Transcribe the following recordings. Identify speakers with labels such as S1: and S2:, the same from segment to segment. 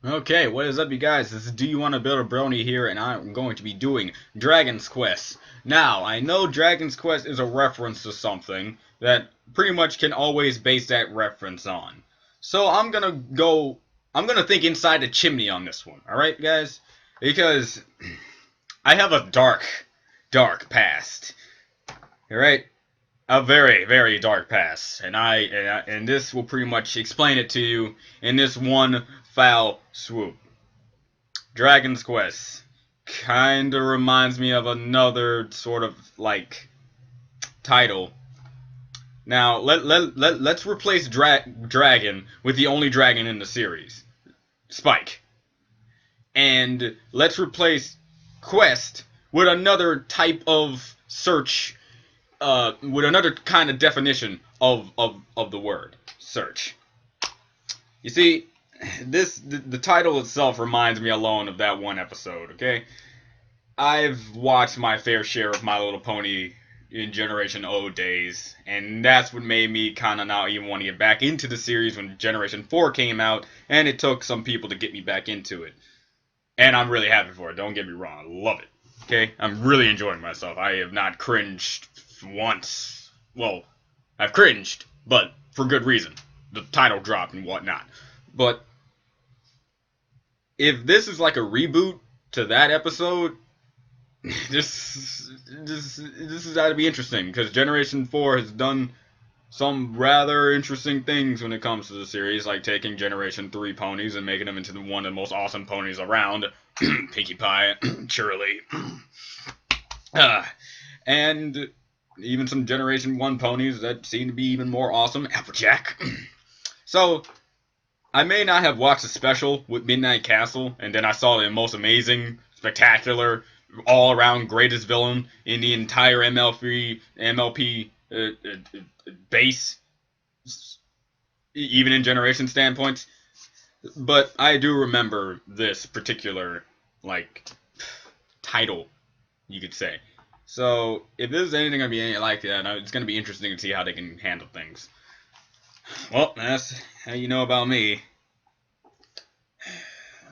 S1: Okay, what is up, you guys? This is Do You Want to Build a Brony here, and I'm going to be doing Dragon's Quest. Now, I know Dragon's Quest is a reference to something that pretty much can always base that reference on. So I'm gonna think inside the chimney on this one, alright, guys? Because I have a dark past. Alright? A very, very dark past, and this will pretty much explain it to you in this one foul swoop. Dragon's Quest kinda reminds me of another sort of like title. Now let's replace Dragon with the only dragon in the series, Spike, and let's replace Quest with another type of search, with another kind of definition of the word search. You see, the title itself reminds me alone of that one episode. Okay, I've watched my fair share of My Little Pony in Generation O days, and that's what made me kind of not even want to get back into the series when Generation 4 came out, and it took some people to get me back into it. And I'm really happy for it, don't get me wrong, I love it. Okay, I'm really enjoying myself. I have not cringed once. Well, I've cringed, but for good reason. The title dropped and whatnot. But if this is like a reboot to that episode, this has got to be interesting, because Generation 4 has done some rather interesting things when it comes to the series, like taking Generation 3 ponies and making them into one of the most awesome ponies around, Pinkie Pie, Shirley, and even some Generation 1 ponies that seem to be even more awesome, Applejack. So, I may not have watched the special with Midnight Castle, and then I saw the most amazing, spectacular, all-around greatest villain in the entire MLP base, even in generation standpoints. But I do remember this particular, like, title, you could say. So, if this is anything going to be anything like that, it's going to be interesting to see how they can handle things. Well, that's how you know about me.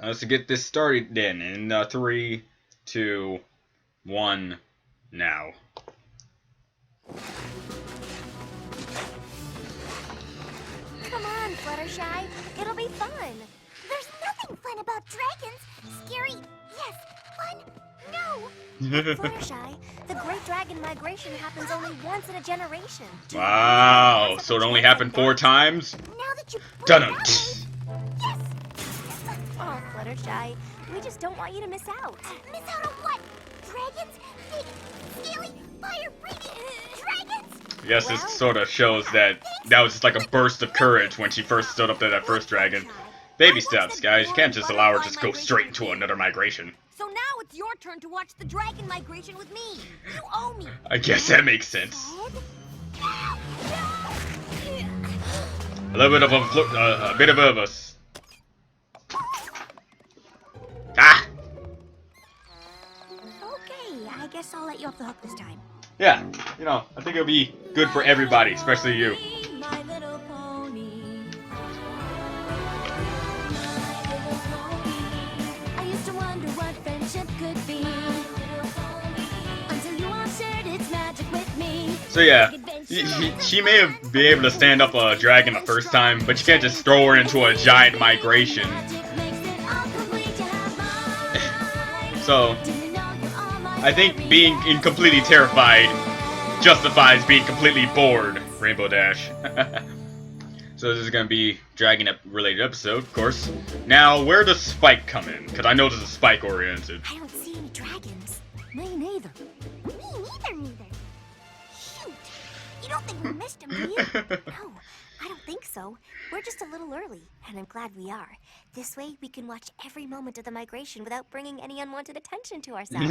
S1: Let's get this started then in 3, 2, 1, now.
S2: Come on, Fluttershy. It'll be fun. There's nothing fun about dragons. Scary, yes. Fun, no. Fluttershy, the Great Dragon Migration happens only once in a generation.
S1: Wow, so it only happened 4 times?
S2: Now that you
S1: Dun
S2: yes! Oh, Fluttershy, we just don't want you to miss out. Miss out on what? Dragons? Big, scaly, fire-breathing dragons?
S1: I guess this sort of shows that was just like a burst of courage when she first stood up to that first dragon. Baby steps, guys. You can't just allow her to just go straight into another migration.
S2: So now it's your turn to watch the dragon migration with me. You owe me.
S1: I guess that makes sense. A little bit of a bit of a ah.
S2: Okay, I guess I'll let you off the hook this time.
S1: Yeah, you know, I think it'll be good for everybody, especially you.
S2: My little pony. I used to wonder what friendship could be until you all shared its magic with me.
S1: So yeah, she may have been able to stand up a dragon the first time, but you can't just throw her into a giant migration. So I think being completely terrified justifies being completely bored, Rainbow Dash. So this is going to be dragon-related episode, of course. Now, where does Spike come in? Because I know this is Spike-oriented.
S2: I don't see any dragons. Me neither. Me neither. Shoot. You don't think we missed him, do you? No, I don't think so. We're just a little early, and I'm glad we are. This way, we can watch every moment of the migration without bringing any unwanted attention to ourselves.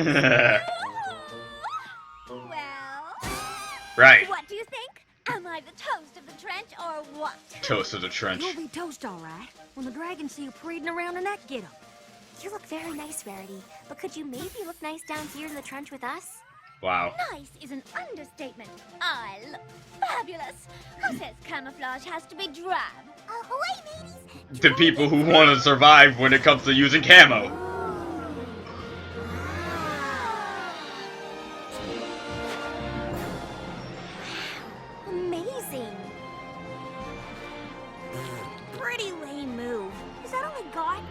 S2: Well,
S1: Right.
S2: what do you think? Am I the toast of the trench or what?
S1: Toast of the trench.
S3: You'll be toast, all right, when the dragons see you parading around in that getup.
S2: You look very nice, Rarity, but could you maybe look nice down here in the trench with us?
S1: Wow.
S4: Nice is an understatement. I look fabulous. Who says camouflage has to be drab?
S2: Ahoy, mateys!
S1: The people who want to survive when it comes to using camo.
S2: Amazing.
S3: Pretty lame move. Is that all I got?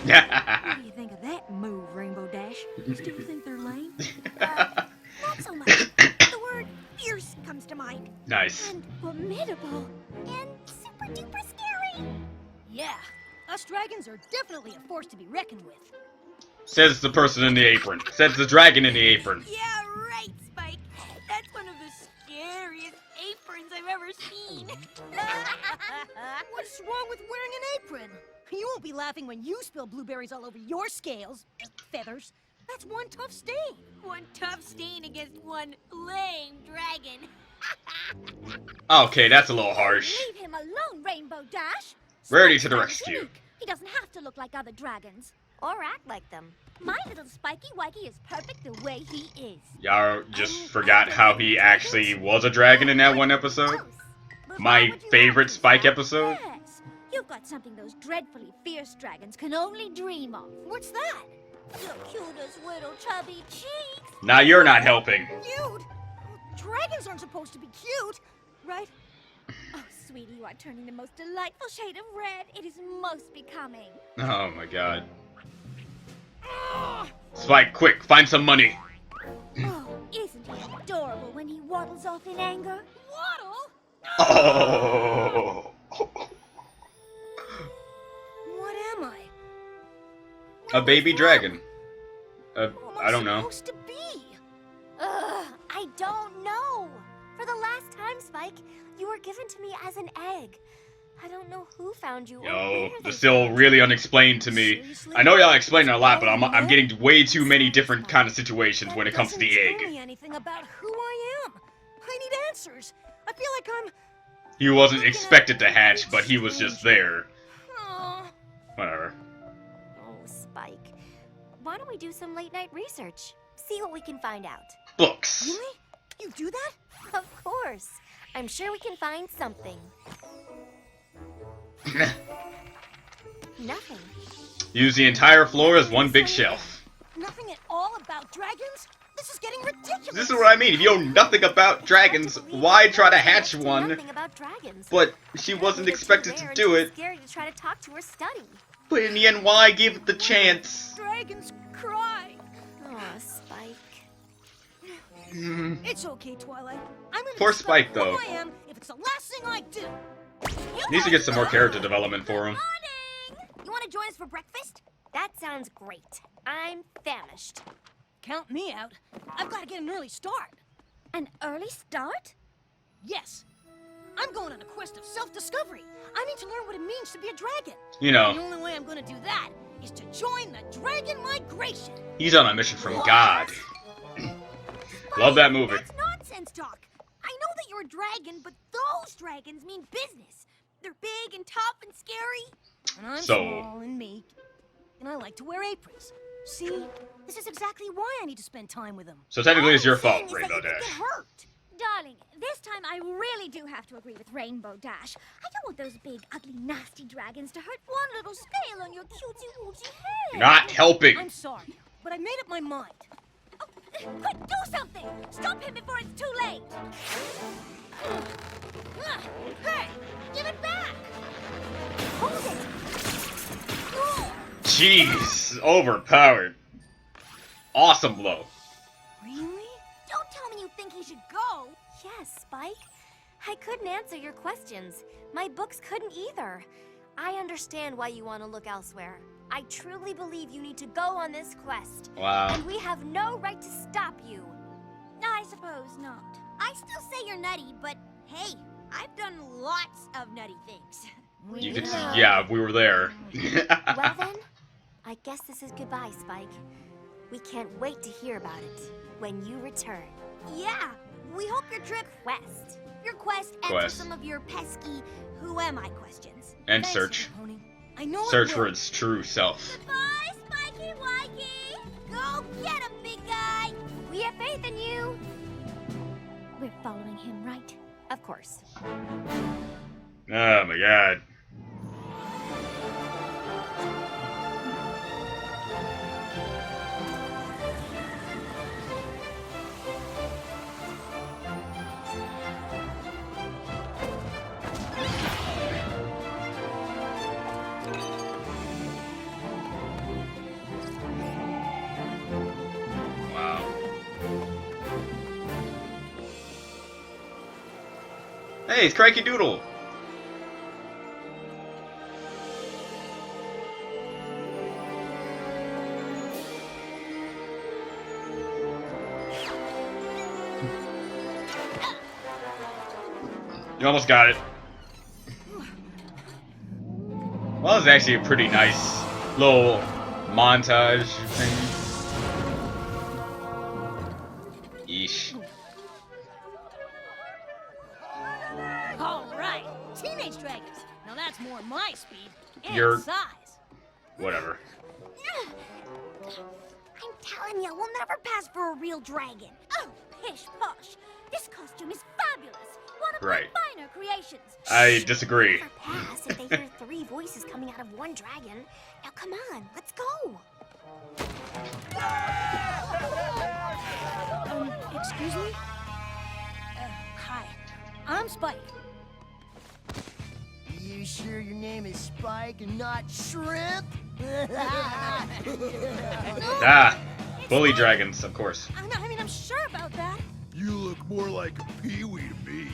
S3: What do you think of that move, Rainbow Dash? Still think they're lame?
S2: Not so much. The word fierce comes to mind.
S1: Nice.
S2: And formidable. And super duper scary.
S3: Yeah, us dragons are definitely a force to be reckoned with.
S1: Says the person in the apron. Says the dragon in the apron.
S2: Yeah, right, Spike. That's one of the scariest aprons I've ever seen.
S3: What's wrong with wearing an apron? You won't be laughing when you spill blueberries all over your scales. Feathers. That's one tough stain.
S2: One tough stain against one lame dragon.
S1: Okay, that's a little harsh.
S2: Leave him alone, Rainbow Dash.
S1: Rarity to the
S2: Spike's
S1: rescue.
S2: unique. He doesn't have to look like other dragons. Or act like them. My little Spiky Wikey is perfect the way he is.
S1: Y'all just forgot how he actually was a dragon in that one episode?
S2: But
S1: My
S2: why would you
S1: favorite
S2: have
S1: Spike
S2: that?
S1: episode?
S2: Yes. You've got something those dreadfully fierce dragons can only dream of.
S3: What's that?
S2: Your cutest little chubby cheeks.
S1: Now you're not helping.
S3: Cute? Dragons aren't supposed to be cute, right?
S2: Oh, sweetie, you are turning the most delightful shade of red. It is most becoming.
S1: Oh my god. Spike, quick, find some money.
S2: Oh, isn't he adorable when he waddles off in anger?
S3: Waddle?
S1: Oh.
S3: What am I?
S1: A baby dragon.
S3: Who am
S1: I don't know.
S3: supposed to be?
S2: I don't know. For the last time, Spike, you were given to me as an egg. I don't know who found you or
S1: Yo,
S2: where they
S1: this is still
S2: found
S1: really unexplained to me.
S3: Seriously?
S1: I know y'all explain it a lot, but I'm getting way too many different kind of situations when it comes to the
S3: That doesn't tell
S1: egg.
S3: me anything about who I am. I need answers. I feel like I'm...
S1: He wasn't expected to hatch, but he was just there.
S3: Aw.
S1: Whatever.
S2: Oh, Spike. Why don't we do some late-night research? See what we can find out.
S1: Books.
S3: Really? You do that?
S2: Of course. I'm sure we can find something. Nothing.
S1: Use the entire floor as one big shelf.
S3: Nothing at all about dragons? This is getting ridiculous.
S1: This is what I mean. If you know nothing about dragons, why try to hatch one?
S2: Nothing about dragons.
S1: But she wasn't expected to do it.
S2: Scary to try to talk to or study.
S1: But in the end, why give it the chance?
S3: Dragons cry.
S2: Oh, Spike.
S3: It's okay, Twilight. I'm gonna
S1: Poor
S3: discover
S1: Spike, though.
S3: who I am if it's the last thing I do.
S1: Needs to get some more character development for him.
S2: Morning! You want to join us for breakfast? That sounds great. I'm famished.
S3: Count me out. I've got to get an early start.
S2: An early start?
S3: Yes. I'm going on a quest of self-discovery. I need to learn what it means to be a dragon.
S1: You
S3: The
S1: know,
S3: only way I'm going to do that is to join the Dragon Migration.
S1: he's on a mission from God. Love that movie.
S2: That's nonsense talk. I know that you're a dragon, but those dragons mean business. They're big and tough and scary.
S3: And I'm
S1: So-
S3: small and meek, and I like to wear aprons. See, this is exactly why I need to spend time with them.
S1: So technically it's your
S2: All I'm
S1: fault,
S2: saying is that
S1: Rainbow
S2: you could
S1: Dash.
S2: get hurt. Darling, this time I really do have to agree with Rainbow Dash. I don't want those big, ugly, nasty dragons to hurt one little scale on your cutesy-wootsy head.
S1: Not helping.
S3: I'm sorry, but I made up my mind.
S2: Oh, quick, do something! Stop him before it's too late!
S3: Hey, give it back!
S2: Hold it!
S1: Jeez, overpowered. Awesome blow.
S3: Really?
S2: Don't tell me you think he should go! Yes, Spike. I couldn't answer your questions. My books couldn't either. I understand why you want to look elsewhere. I truly believe you need to go on this quest.
S1: Wow.
S2: And we have no right to stop you. I suppose not. I still say you're nutty, but hey, I've done lots of nutty things.
S1: You could see, yeah, we were there.
S2: Well then, I guess this is goodbye, Spike. We can't wait to hear about it when you return. Yeah, we hope your quest answers
S1: Quest.
S2: some of your pesky who am I questions.
S1: And
S3: Thanks,
S1: search.
S3: little pony. I know
S1: Search
S3: it
S1: for
S3: will.
S1: its true self.
S2: Goodbye, Spiky Wikey! Go get him, big guy! We have faith in you! We're following him, right? Of course.
S1: Oh my god. Hey, it's Cranky Doodle! You almost got it. Well, it's actually a pretty nice little montage thing. Yeesh.
S3: Alright, teenage dragons. Now that's more my speed and
S1: You're-
S3: size.
S1: Whatever.
S2: I'm telling you, we'll never pass for a real dragon.
S3: Oh, pish posh. This costume is fabulous. One of
S1: Right.
S3: my finer creations.
S1: I disagree.
S2: Never pass if they hear 3 voices coming out of one dragon. Now come on, let's go.
S3: Excuse me? Hi. I'm Spike.
S4: You sure your name is Spike and not Shrimp?
S1: Ah, bully dragons, of course.
S3: I'm sure about that.
S5: You look more like a peewee to me.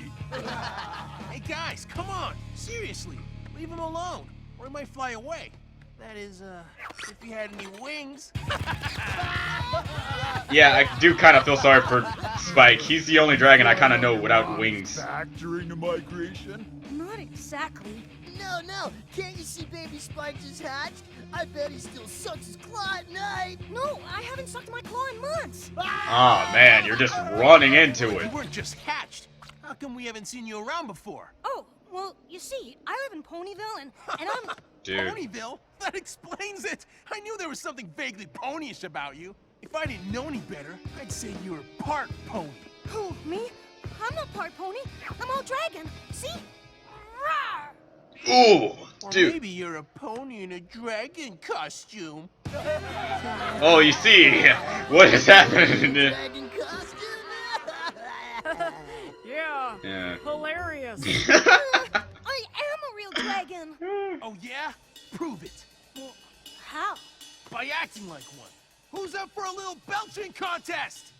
S6: Hey guys, come on! Seriously, leave him alone, or he might fly away. That is, if he had any wings.
S1: Yeah, I do kind of feel sorry for Spike. He's the only dragon I kind of know without wings.
S5: Factoring the migration?
S3: Not exactly.
S4: No, can't you see baby Spike just hatched? I bet he still sucks his claw at night.
S3: No, I haven't sucked my claw in months.
S1: Oh man, you're just running into
S6: You
S1: it.
S6: weren't just hatched. How come we haven't seen you around before?
S3: Oh, well, you see, I live in Ponyville, and I'm...
S1: Dude.
S6: Ponyville? That explains it! I knew there was something vaguely ponyish about you. If I didn't know any better, I'd say you were part pony.
S3: Who, me? I'm not part pony. I'm all dragon. See? Rawr!
S1: Ooh,
S6: Or
S1: dude.
S6: maybe you're a pony in a dragon costume.
S1: Oh, you see, what has happened?
S4: Dragon costume?
S7: Yeah,
S1: Yeah.
S7: hilarious.
S3: I am a real dragon.
S6: Oh yeah? Prove it.
S3: Well, how?
S6: By acting like one. Who's up for a little belching contest?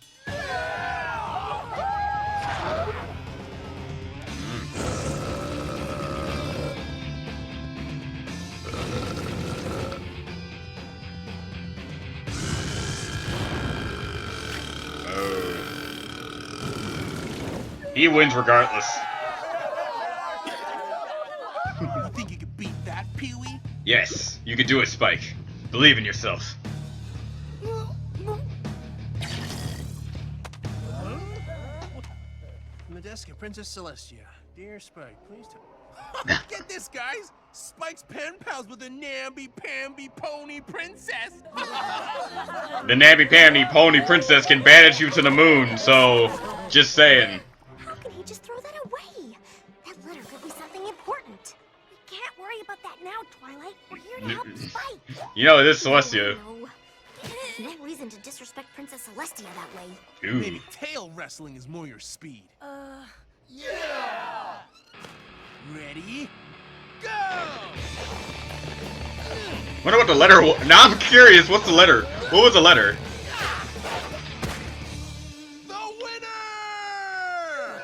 S1: He wins regardless.
S6: You think you could beat that, Pee-wee?
S1: Yes, you can do it, Spike. Believe in yourself.
S6: Medeska, Princess Celestia. Dear Spike, please tell... Get this, guys! Spike's pen pals with a namby-pamby pony princess!
S1: The namby-pamby pony princess can banish you to the moon, so just saying.
S2: How can he just throw that away? That letter could be something important. We can't worry about that now, Twilight. We're here to help Spike.
S1: You know, it is Celestia.
S2: No. There's no reason to disrespect Princess Celestia that way.
S1: Dude.
S6: Maybe tail wrestling is more your speed.
S4: Yeah!
S6: Ready? Go!
S1: Wonder what the letter was. Now I'm curious, what's the letter? What was the letter?
S6: The winner!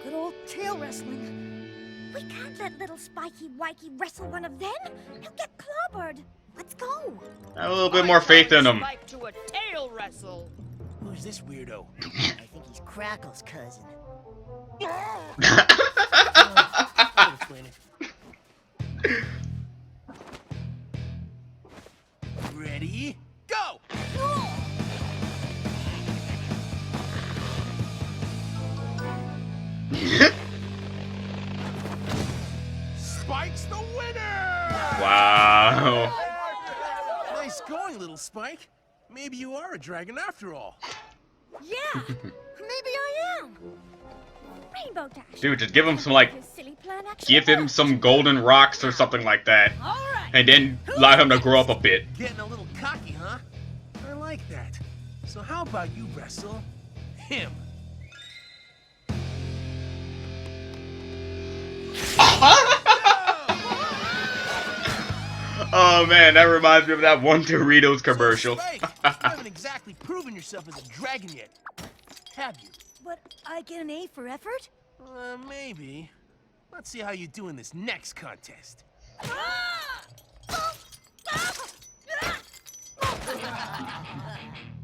S3: Good old tail wrestling.
S2: We can't let little Spiky Wikey wrestle one of them. He'll get clobbered. Let's go.
S1: I have a little bit more faith in him.
S7: Spike to a tail wrestle.
S6: Who's this weirdo?
S4: I think he's Crackle's cousin.
S6: I'll explain it. Ready? Go! Spike's the winner!
S1: Wow.
S6: Nice going, little Spike. Maybe you are a dragon after all.
S3: Yeah, maybe I am.
S2: Rainbow Dash.
S1: Dude, just give him some, like,
S2: His silly plan actually
S1: give him
S2: worked.
S1: some golden rocks or something like that.
S3: All right.
S1: And then allow him to grow up a bit.
S6: Getting a little cocky, huh? I like that. So how about you wrestle him?
S1: Oh man, that reminds me of that one Doritos commercial.
S6: So, Spike, you haven't exactly proven yourself as a dragon yet, have you?
S3: But I get an A for effort?
S6: Maybe. Let's see how you do in this next contest.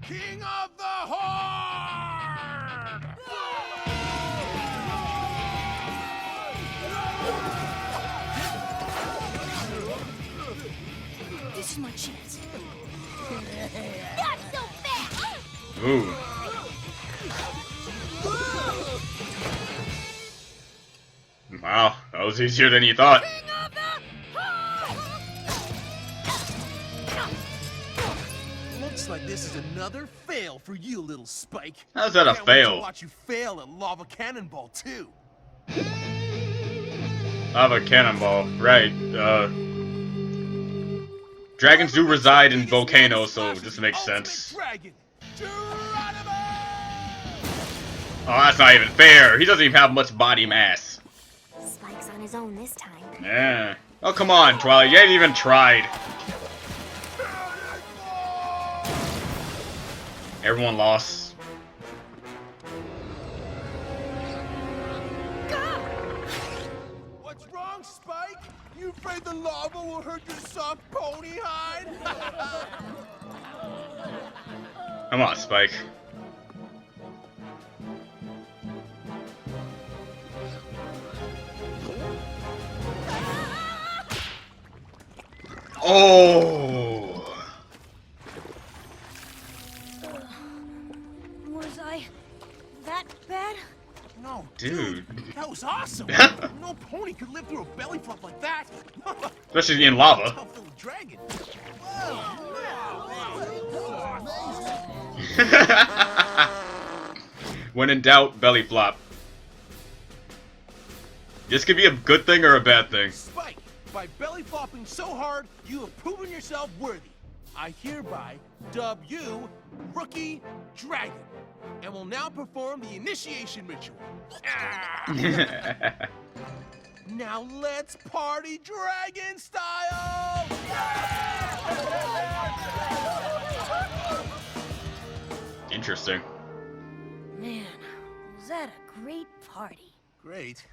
S6: King of the Horde!
S3: This is my chance.
S2: Not so fast.
S1: Ooh. Wow, that was easier than you thought.
S6: Looks like this is another fail for you, little Spike.
S1: How's that a
S6: Can't wait to
S1: fail?
S6: watch you fail at Lava Cannonball too.
S1: Lava Cannonball, right. Dragons do reside in volcanoes, so this makes sense.
S6: Dragon,
S1: Oh, that's not even fair. He doesn't even have much body mass.
S2: Spike's on his own this time.
S1: Yeah. Oh, come on, Twilight. You ain't even tried. Everyone lost.
S6: What's wrong, Spike? You afraid the lava will hurt your soft pony hide?
S1: Come on, Spike. Oh!
S3: Was I that bad?
S6: No,
S1: Dude.
S6: that was awesome. No pony could live through a belly flop like that.
S1: Especially in lava.
S6: Tough little dragon.
S1: When in doubt, belly flop. This could be a good thing or a bad thing.
S6: Spike, by belly flopping so hard, you have proven yourself worthy. I hereby dub you Rookie Dragon, and will now perform the initiation ritual. Ah! Now let's party dragon style!
S1: Interesting.
S3: Man, was that a great party.
S6: Great.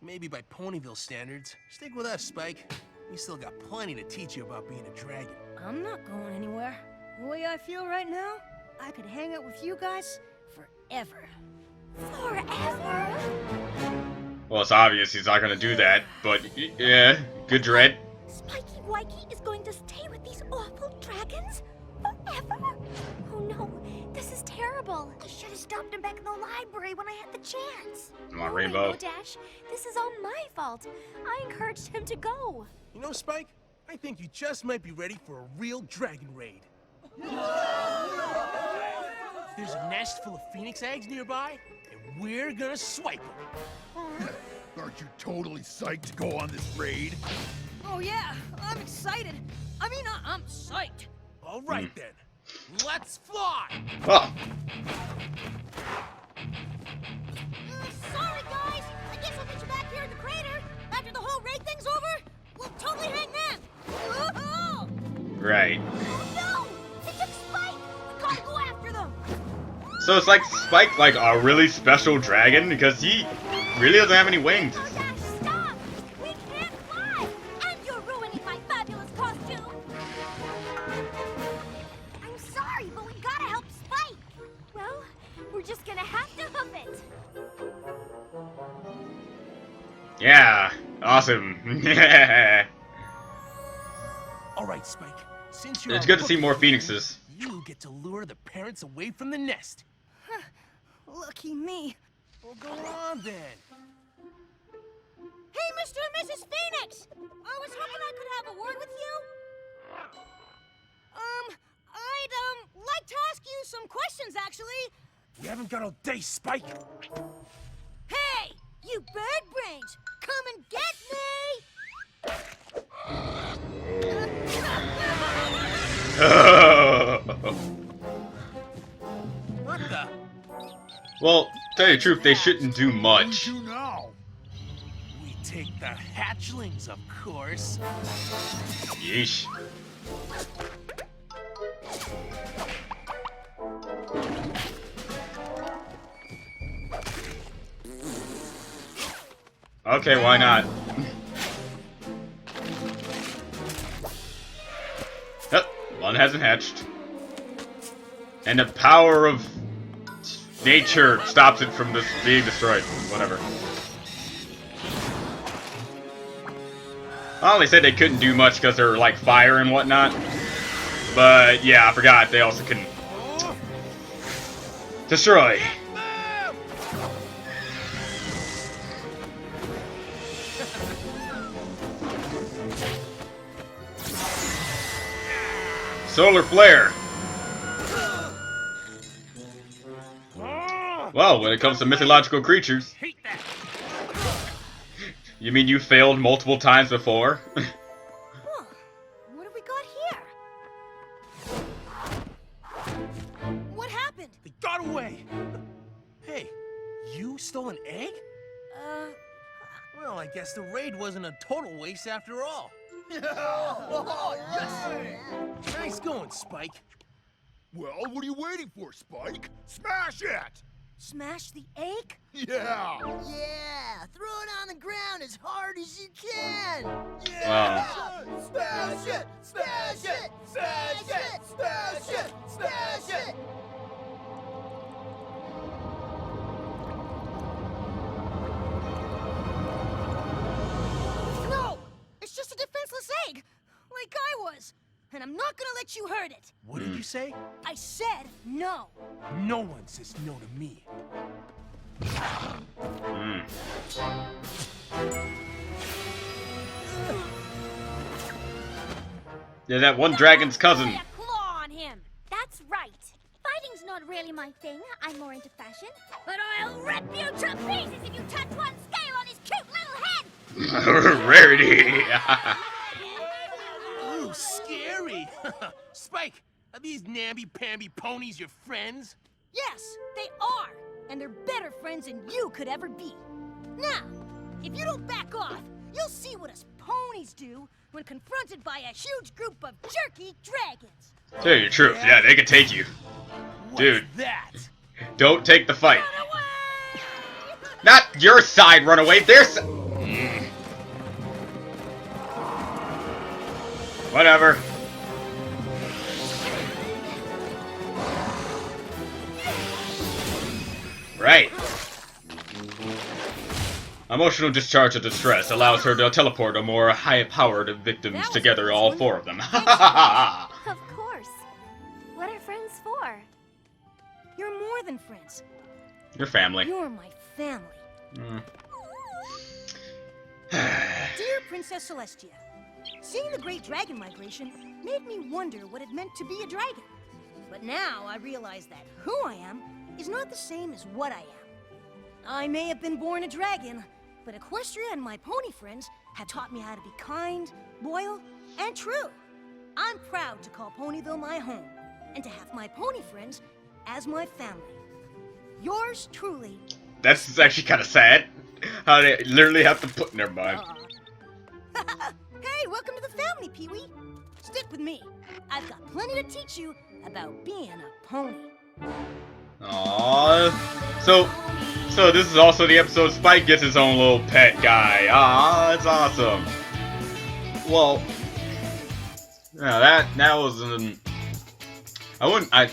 S6: Maybe by Ponyville standards. Stick with us, Spike. We still got plenty to teach you about being a dragon.
S3: I'm not going anywhere. The way I feel right now, I could hang out with you guys forever.
S2: Forever?
S1: Well, it's obvious he's not gonna do that, but yeah, good dread.
S2: Spiky Wikey is going to stay with these awful dragons? Forever? Oh no, this is terrible. I should have stopped him back in the library when I had the chance.
S1: Come on,
S2: No,
S1: Rainbow.
S2: Dash, this is all my fault. I encouraged him to go.
S6: You know, Spike, I think you just might be ready for a real dragon raid. There's a nest full of phoenix eggs nearby, and we're gonna swipe them.
S5: Aren't you totally psyched to go on this raid?
S3: Oh yeah, I'm excited. I'm psyched.
S6: All right then, let's fly!
S1: Oh,
S3: Sorry guys, I guess I'll meet you back here in the crater. After the whole raid thing's over, we'll totally hang then. Woohoo!
S1: right.
S3: Oh no! They took Spike! We gotta go after them!
S1: So it's like Spike, like a really special dragon because he really doesn't have any wings.
S2: Oh, Dash, stop! We can't fly! And you're ruining my fabulous costume! I'm sorry, but we gotta help Spike! Well, we're just gonna have to hoof it.
S1: Yeah, awesome.
S6: All right, Spike, since you're
S1: It's
S6: our
S1: good to see
S6: rookie
S1: more
S6: here,
S1: phoenixes.
S6: you get to lure the parents away from the nest.
S3: Lucky me.
S6: Well, go on then.
S3: Hey, Mr. and Mrs. Phoenix! I was hoping I could have a word with you. I'd like to ask you some questions, actually.
S6: We haven't got all day, Spike.
S3: Hey, you bird brains, come and get
S6: What the?
S1: Well, tell you the truth, they shouldn't do much.
S5: Who now?
S6: We take the hatchlings, of course.
S1: Yeesh. Okay, why not? Yep, one hasn't hatched. And the power of nature stops it from being destroyed. Whatever. Well, they said they couldn't do much because they're like fire and whatnot. But yeah, I forgot they also can destroy. Solar flare. Well, when it comes to mythological creatures,
S6: Hate that.
S1: you mean you failed multiple times before?
S3: Huh, what have we got here? What happened?
S6: They got away. Hey, you stole an egg? Well, I guess the raid wasn't a total waste after all.
S4: Oh, yes!
S6: Nice going, Spike.
S5: Well, what are you waiting for, Spike? Smash it!
S3: Smash the egg?
S5: Yeah!
S4: Yeah, throw it on the ground as hard as you can.
S1: Wow.
S4: Smash it! Smash it! Smash it! Smash it! Smash it!
S3: No! It's just a defenseless egg, like I was. And I'm not gonna let you hurt it.
S6: What did you say?
S3: I said no.
S6: No one says no to me.
S1: Hmm. Yeah, that one dragon's cousin.
S2: Lay a claw on him. That's right. Fighting's not really my thing. I'm more into fashion. But I'll rip you to pieces if you touch one scale on his cute little head.
S1: Rarity.
S6: Ooh, scary. Spike, are these namby-pamby ponies your friends?
S3: Yes, they are. And they're better friends than you could ever be. Now, if you don't back off, you'll see what us ponies do when confronted by a huge group of jerky dragons.
S1: Tell you the truth, yeah, they can take you.
S6: What's
S1: Dude.
S6: that?
S1: Don't take the fight.
S3: Run away!
S1: Not your side, run away. Their side. Whatever. Right. Emotional discharge of distress allows her to teleport a more high-powered victims together, all four of them.
S2: Of course. What are friends for?
S3: You're more than friends.
S1: Your family.
S3: You're my family.
S1: Mm.
S3: Dear Princess Celestia, seeing the Great Dragon Migration made me wonder what it meant to be a dragon. But now I realize that who I am is not the same as what I am. I may have been born a dragon, but Equestria and my pony friends have taught me how to be kind, loyal, and true. I'm proud to call Ponyville my home, and to have my pony friends as my family. Yours truly.
S1: That's actually kind of sad. How they literally have to put in their mind.
S3: Hey, welcome to the family, Pee-wee. Stick with me. I've got plenty to teach you about being a pony.
S1: Aww. So this is also the episode Spike gets his own little pet guy. Ah, that's awesome. Well, yeah, that was an.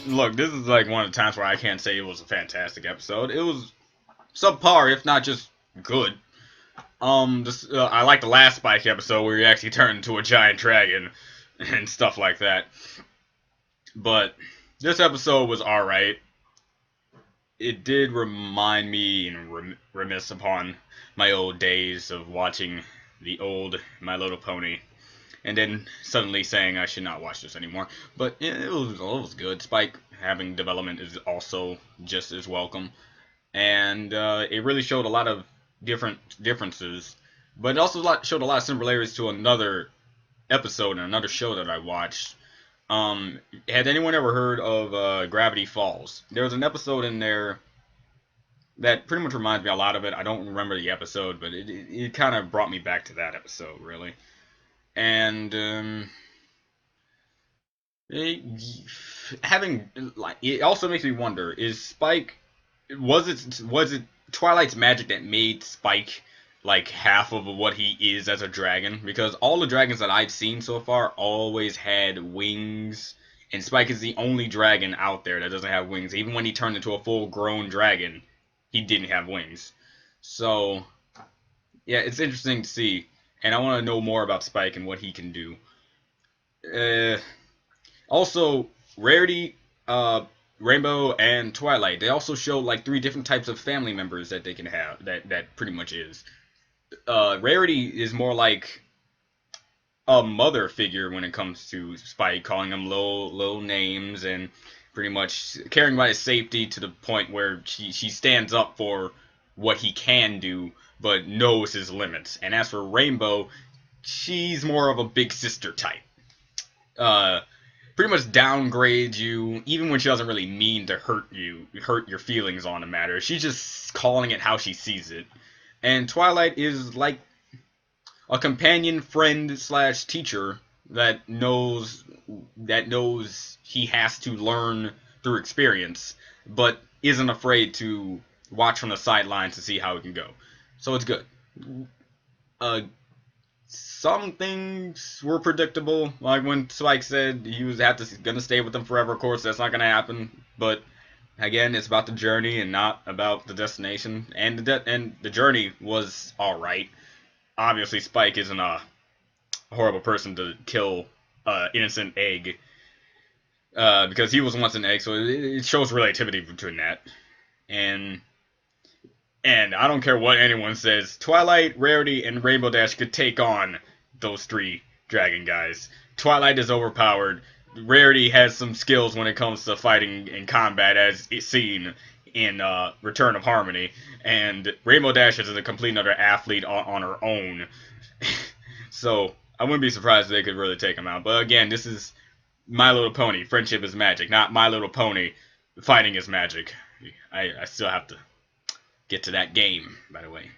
S1: Look, this is like one of the times where I can't say it was a fantastic episode. It was subpar, if not just good. I like the last Spike episode where he actually turned into a giant dragon and stuff like that. But this episode was alright. It did remind me and reminisce upon my old days of watching the old My Little Pony and then suddenly saying I should not watch this anymore. But yeah, it was good. Spike having development is also just as welcome, and it really showed a lot of differences, but it also showed a lot of similarities to another episode and another show that I watched. Had anyone ever heard of Gravity Falls? There was an episode in there that pretty much reminds me a lot of it. I don't remember the episode, but it kind of brought me back to that episode, really. And it also makes me wonder: is Spike? Was it Twilight's magic that made Spike like half of what he is as a dragon? Because all the dragons that I've seen so far always had wings, and Spike is the only dragon out there that doesn't have wings. Even when he turned into a full-grown dragon, he didn't have wings. So yeah, it's interesting to see, and I want to know more about Spike and what he can do. Also, Rarity, Rainbow, and Twilight, they also show like 3 different types of family members that they can have. That pretty much is. Rarity is more like a mother figure when it comes to Spike, calling him low names and pretty much caring about his safety to the point where she stands up for what he can do, but knows his limits. And as for Rainbow, she's more of a big sister type. Pretty much downgrades you, even when she doesn't really mean to hurt your feelings on the matter. She's just calling it how she sees it. And Twilight is like a companion, friend / teacher that knows he has to learn through experience, but isn't afraid to watch from the sidelines to see how it can go. So it's good. Some things were predictable, like when Spike said he was gonna stay with them forever. Of course, that's not gonna happen. But again, it's about the journey and not about the destination. And the journey was all right. Obviously, Spike isn't a horrible person to kill innocent egg, because he was once an egg. So it shows relativity between that. And I don't care what anyone says, Twilight, Rarity, and Rainbow Dash could take on those 3 dragon guys. Twilight is overpowered. Rarity has some skills when it comes to fighting in combat, as seen in Return of Harmony. And Rainbow Dash is a complete another athlete on her own. So I wouldn't be surprised if they could really take him out. But again, this is My Little Pony. Friendship is magic, not My Little Pony. Fighting is magic. I still have to get to that game, by the way.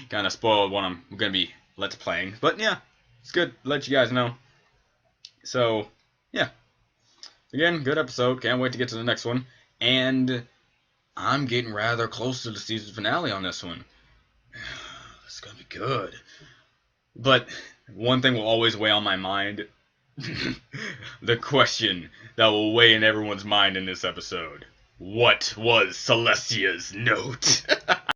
S1: Kind of spoiled what I'm going to be let's playing. But yeah, it's good to let you guys know. So, yeah. Again, good episode. Can't wait to get to the next one. And I'm getting rather close to the season finale on this one. It's going to be good. But one thing will always weigh on my mind. The question that will weigh in everyone's mind in this episode. What was Celestia's note?